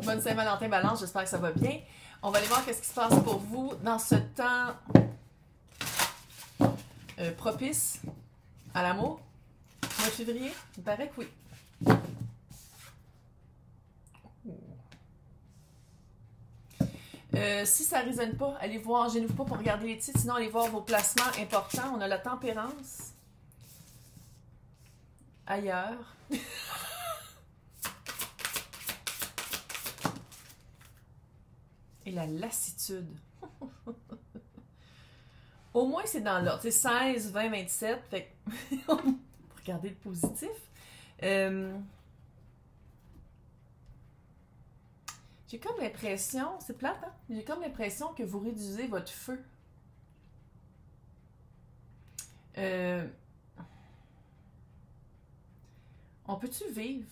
Bonne Saint-Valentin, Balance, j'espère que ça va bien. On va aller voir qu'est-ce qui se passe pour vous dans ce temps propice à l'amour. Mois de février, il paraît que oui. Si ça ne résonne pas, allez voir, gênez-vous pas pour regarder les titres, sinon allez voir vos placements importants. On a la tempérance. Ailleurs. Et la lassitude. Au moins, c'est dans l'ordre. C'est 16, 20, 27. Fait que, pour regarder le positif. J'ai comme l'impression, c'est plate, hein? J'ai comme l'impression que vous réduisez votre feu. On peut-tu vivre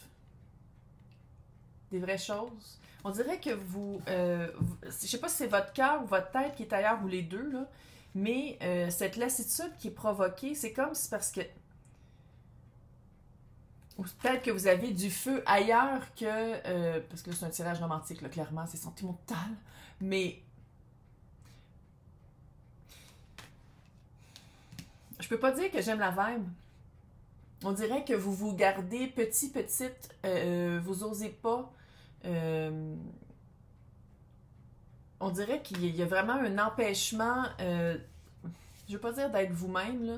des vraies choses? On dirait que vous... je sais pas si c'est votre cœur ou votre tête qui est ailleurs ou les deux, là, mais cette lassitude qui est provoquée, c'est comme si parce que... Ou peut-être que vous avez du feu ailleurs que... parce que c'est un tirage romantique, là, clairement, c'est sentimental. Mais... je peux pas dire que j'aime la vibe. On dirait que vous vous gardez petite, vous osez pas. On dirait qu'il y a vraiment un empêchement, je veux pas dire d'être vous-même, là,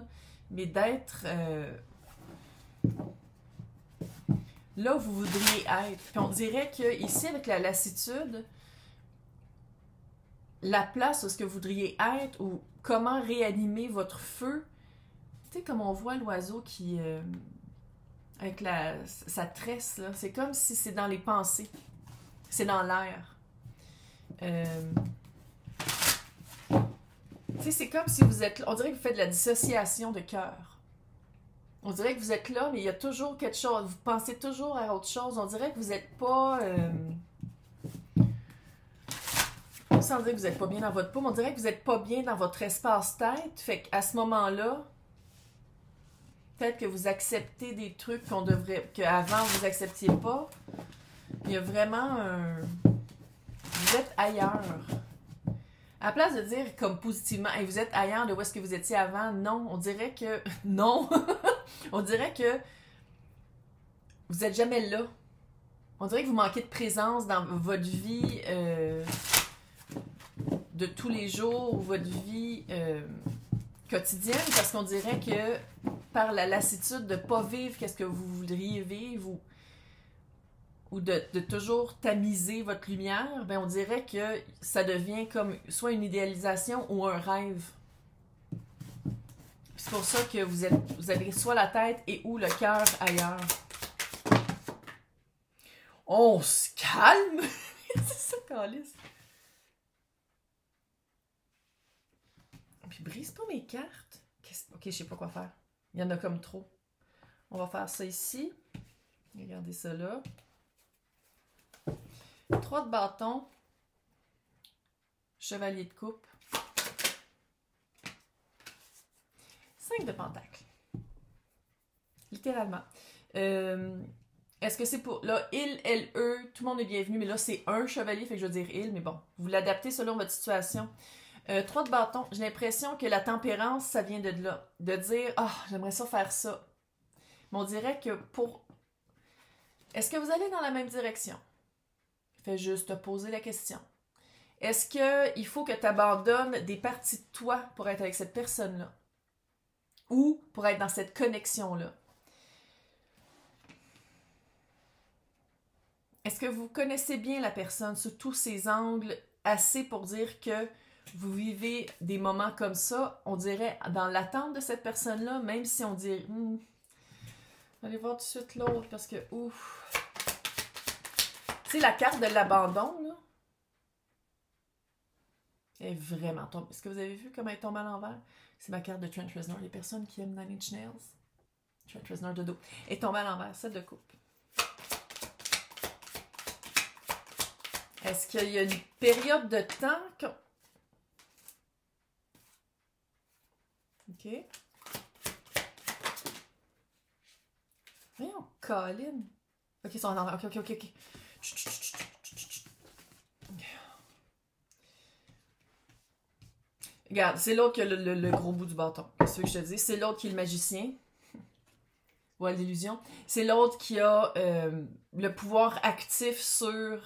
mais d'être là où vous voudriez être. Puis on dirait que ici, avec la lassitude, la place où ce que vous voudriez être ou comment réanimer votre feu, tu sais, comme on voit l'oiseau qui... avec sa tresse, là, c'est comme si c'est dans les pensées. C'est dans l'air. Tu sais, c'est comme si vous êtes là. On dirait que vous faites de la dissociation de cœur. On dirait que vous êtes là, mais il y a toujours quelque chose. Vous pensez toujours à autre chose. On dirait que vous n'êtes pas... sans dire que vous n'êtes pas bien dans votre peau, mais on dirait que vous n'êtes pas bien dans votre espace-tête. Fait qu'à ce moment-là, peut-être que vous acceptez des trucs qu'avant vous n'acceptiez pas. Il y a vraiment un... Vous êtes ailleurs. À la place de dire comme positivement, hey, vous êtes ailleurs de où est-ce que vous étiez avant, non, on dirait que... Non! On dirait que vous n'êtes jamais là. On dirait que vous manquez de présence dans votre vie de tous les jours, ou votre vie quotidienne, parce qu'on dirait que par la lassitude de ne pas vivre qu'est-ce que vous voudriez vivre, ou de toujours tamiser votre lumière, ben on dirait que ça devient comme soit une idéalisation ou un rêve. C'est pour ça que vous avez soit la tête et ou le cœur ailleurs. On se calme! C'est ça, Calice. Puis brise pas mes cartes. Ok, je sais pas quoi faire. Il y en a comme trop. On va faire ça ici. Regardez ça là. 3 de bâton. Chevalier de coupe. 5 de pentacle. Littéralement. Est-ce que c'est pour... Là, il, elle, eux, tout le monde est bienvenu, mais là, c'est un chevalier, fait que je veux dire il, mais bon, vous l'adaptez selon votre situation. 3 de bâton, j'ai l'impression que la tempérance, ça vient de là. De dire, ah, j'aimerais ça faire ça. Mais on dirait que pour... Est-ce que vous allez dans la même direction? Fais juste te poser la question. Est-ce qu'il faut que tu abandonnes des parties de toi pour être avec cette personne-là? Ou pour être dans cette connexion-là? Est-ce que vous connaissez bien la personne sous tous ses angles assez pour dire que vous vivez des moments comme ça, on dirait, dans l'attente de cette personne-là, même si on dirait... Allez voir tout de suite l'autre, parce que... Ouf! Tu sais, la carte de l'abandon, là, elle est vraiment tombée. Est-ce que vous avez vu comment elle tombe à l'envers? C'est ma carte de Trent Reznor. Les personnes qui aiment Nine Inch Nails. Trent Reznor de dos. Elle est tombée à l'envers, celle de coupe. Est-ce qu'il y a une période de temps qu'on... OK. Voyons, Colin. OK, ils sont en envers. OK. Chut. Regarde, c'est l'autre qui a le gros bout du bâton. C'est ce que je te dis. C'est l'autre qui est le magicien. Voile d'illusion. C'est l'autre qui a le pouvoir actif sur...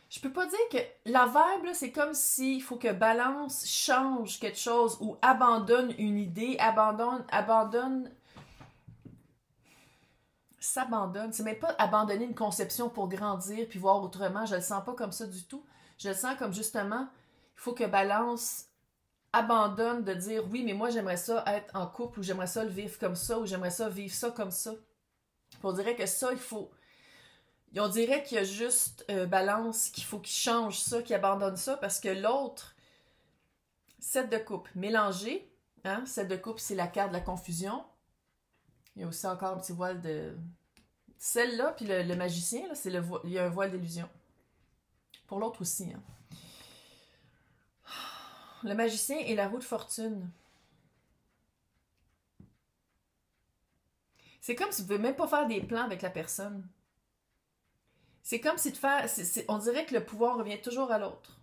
Je peux pas dire que la vibe, là, c'est comme s'il faut que Balance change quelque chose ou abandonne une idée, s'abandonne. C'est même pas abandonner une conception pour grandir puis voir autrement. Je le sens pas comme ça du tout. Je le sens comme justement, il faut que Balance abandonne de dire oui, mais moi j'aimerais ça être en couple ou j'aimerais ça le vivre comme ça ou j'aimerais ça vivre ça comme ça. On dirait que ça, il faut... On dirait qu'il y a juste Balance qu'il faut qu'il change ça, qu'il abandonne ça parce que l'autre, 7 de coupe mélangé, hein? 7 de coupe, c'est la carte de la confusion. Il y a aussi encore un petit voile de... Celle-là, puis le magicien, là, il y a un voile d'illusion. Pour l'autre aussi, hein. Le magicien et la roue de fortune. C'est comme si vous ne pouvez même pas faire des plans avec la personne. C'est comme si de faire... on dirait que le pouvoir revient toujours à l'autre.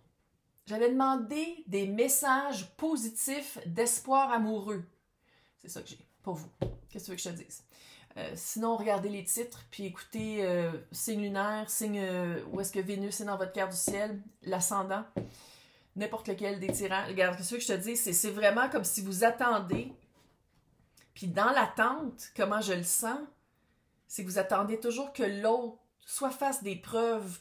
J'avais demandé des messages positifs d'espoir amoureux. C'est ça que j'ai pour vous. Qu'est-ce que tu veux que je te dise? Sinon, regardez les titres, puis écoutez signe lunaire, signe où est-ce que Vénus est dans votre carte du ciel, l'ascendant. N'importe lequel des tyrans. Regarde, ce que je te dis, c'est vraiment comme si vous attendez. Puis dans l'attente, comment je le sens, c'est que vous attendez toujours que l'autre soit fasse des preuves,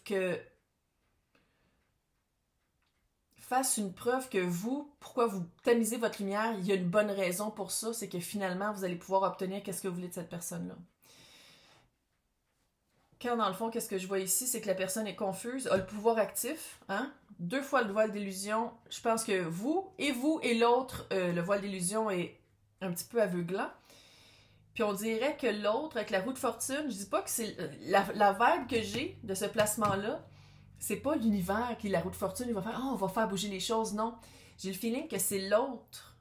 fasse une preuve que vous, pourquoi vous tamisez votre lumière, il y a une bonne raison pour ça, c'est que finalement, vous allez pouvoir obtenir qu'est-ce que vous voulez de cette personne-là. Quand dans le fond, qu'est-ce que je vois ici, c'est que la personne est confuse, a le pouvoir actif, hein? 2 fois le voile d'illusion. Je pense que vous et l'autre, le voile d'illusion est un petit peu aveuglant. Puis on dirait que l'autre, avec la roue de fortune, je dis pas que c'est la vibe que j'ai de ce placement-là, c'est pas l'univers qui, la roue de fortune, il va faire « Oh, on va faire bouger les choses », non. J'ai le feeling que c'est l'autre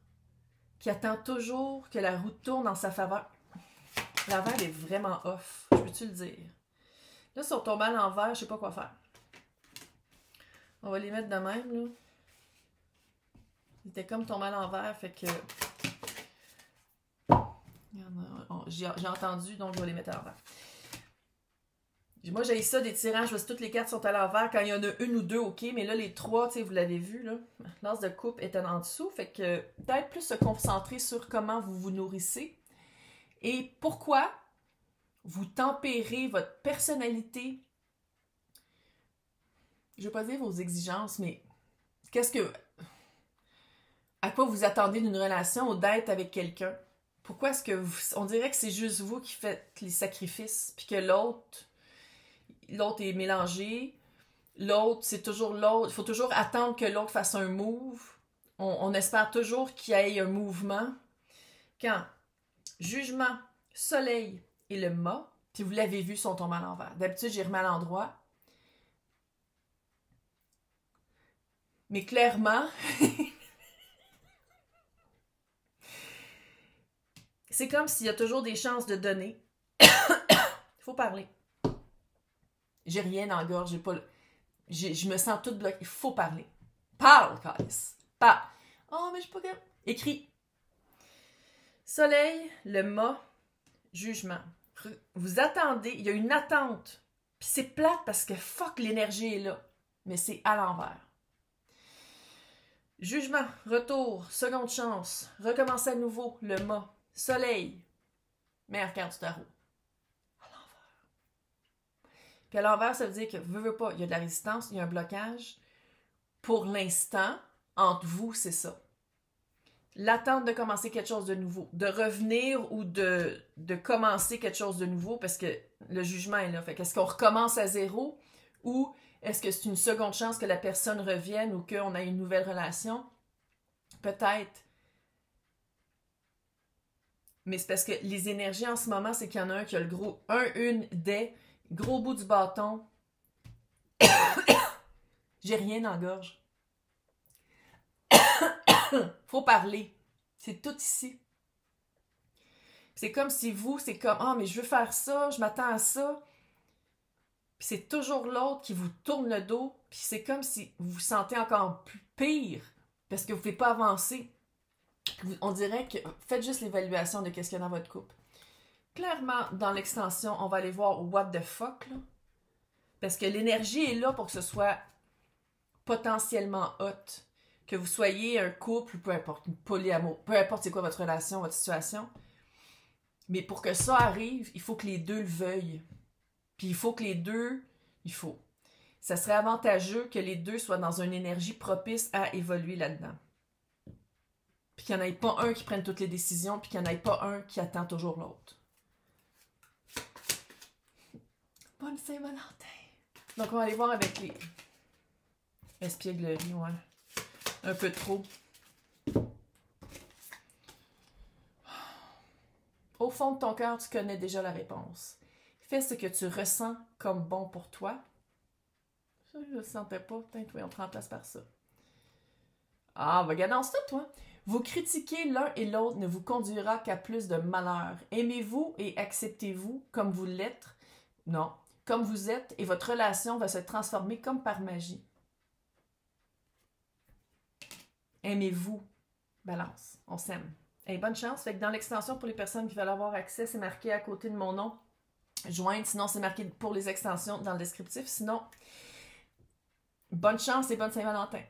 qui attend toujours que la roue tourne en sa faveur. La vibe est vraiment off, je peux-tu le dire? Là, si on tombe à l'envers, je sais pas quoi faire. On va les mettre de même, là. Il était comme tombé à l'envers, fait que... J'ai entendu, donc je vais les mettre à l'envers. Moi, j'ai ça des tirages, parce que toutes les cartes sont à l'envers. Quand il y en a une ou deux, ok, mais là, les 3, tu sais, vous l'avez vu, là. L'as de coupe est en dessous, fait que peut-être plus se concentrer sur comment vous vous nourrissez et pourquoi vous tempérez votre personnalité. Je ne vais pas dire vos exigences, mais à quoi vous attendez d'une relation ou d'être avec quelqu'un? Pourquoi est-ce que on dirait que c'est juste vous qui faites les sacrifices, puis que l'autre est mélangé, l'autre, c'est toujours l'autre, il faut toujours attendre que l'autre fasse un move, on espère toujours qu'il y ait un mouvement. Quand jugement, soleil et le mât, puis vous l'avez vu, sont tombés à l'envers. D'habitude, j'ai remis à l'endroit. Mais clairement, c'est comme s'il y a toujours des chances de donner. Il faut parler. J'ai rien dans la gorge, je me sens toute bloquée. Il faut parler. Parle, Calis. Parle. Oh, mais je suis pas capable. Écris. Soleil, le mât, jugement. Vous attendez, il y a une attente. Puis c'est plate parce que fuck, l'énergie est là. Mais c'est à l'envers. Jugement, retour, seconde chance, recommence à nouveau, le mât, soleil, meilleure carte du tarot. À l'envers. Puis à l'envers, ça veut dire que, veux pas, il y a de la résistance, il y a un blocage. Pour l'instant, entre vous, c'est ça. L'attente de commencer quelque chose de nouveau, de revenir ou de commencer quelque chose de nouveau parce que le jugement est là. Fait qu'est-ce qu'on recommence à zéro ou est-ce que c'est une seconde chance que la personne revienne ou qu'on ait une nouvelle relation? Peut-être. Mais c'est parce que les énergies en ce moment, c'est qu'il y en a un qui a le gros... des gros bout du bâton. J'ai rien dans la gorge. Faut parler. C'est tout ici. C'est comme si vous, c'est comme « Ah, mais je veux faire ça, je m'attends à ça. » Puis c'est toujours l'autre qui vous tourne le dos. Puis c'est comme si vous vous sentez encore plus pire Parce que vous ne pouvez pas avancer. On dirait que faites juste l'évaluation de qu'est-ce qu'il y a dans votre couple. Clairement, dans l'extension, on va aller voir what the fuck, là. Parce que l'énergie est là pour que ce soit potentiellement hot. Que vous soyez un couple, peu importe, une polyamour, peu importe c'est quoi votre relation, votre situation. Mais pour que ça arrive, il faut que les deux le veuillent. Puis il faut que les deux, ça serait avantageux que les deux soient dans une énergie propice à évoluer là-dedans. Puis qu'il n'y en ait pas un qui prenne toutes les décisions, puis qu'il n'y en ait pas un qui attend toujours l'autre. Bonne Saint-Valentin! Donc, on va aller voir avec les espiègleries, ouais. Un peu trop. Au fond de ton cœur, tu connais déjà la réponse. Fais ce que tu ressens comme bon pour toi. Ça, je ne le sentais pas. Peut-être, oui, on te remplace par ça. Ah, va regarder ça, toi. Vous critiquer l'un et l'autre ne vous conduira qu'à plus de malheur. Aimez-vous et acceptez-vous comme vous l'êtes. Non, comme vous êtes, et votre relation va se transformer comme par magie. Aimez-vous. Balance. On s'aime. Et bonne chance. Fait que dans l'extension, pour les personnes qui veulent avoir accès, c'est marqué à côté de mon nom. Joindre. Sinon, c'est marqué pour les extensions dans le descriptif. Sinon, bonne chance et bonne Saint-Valentin.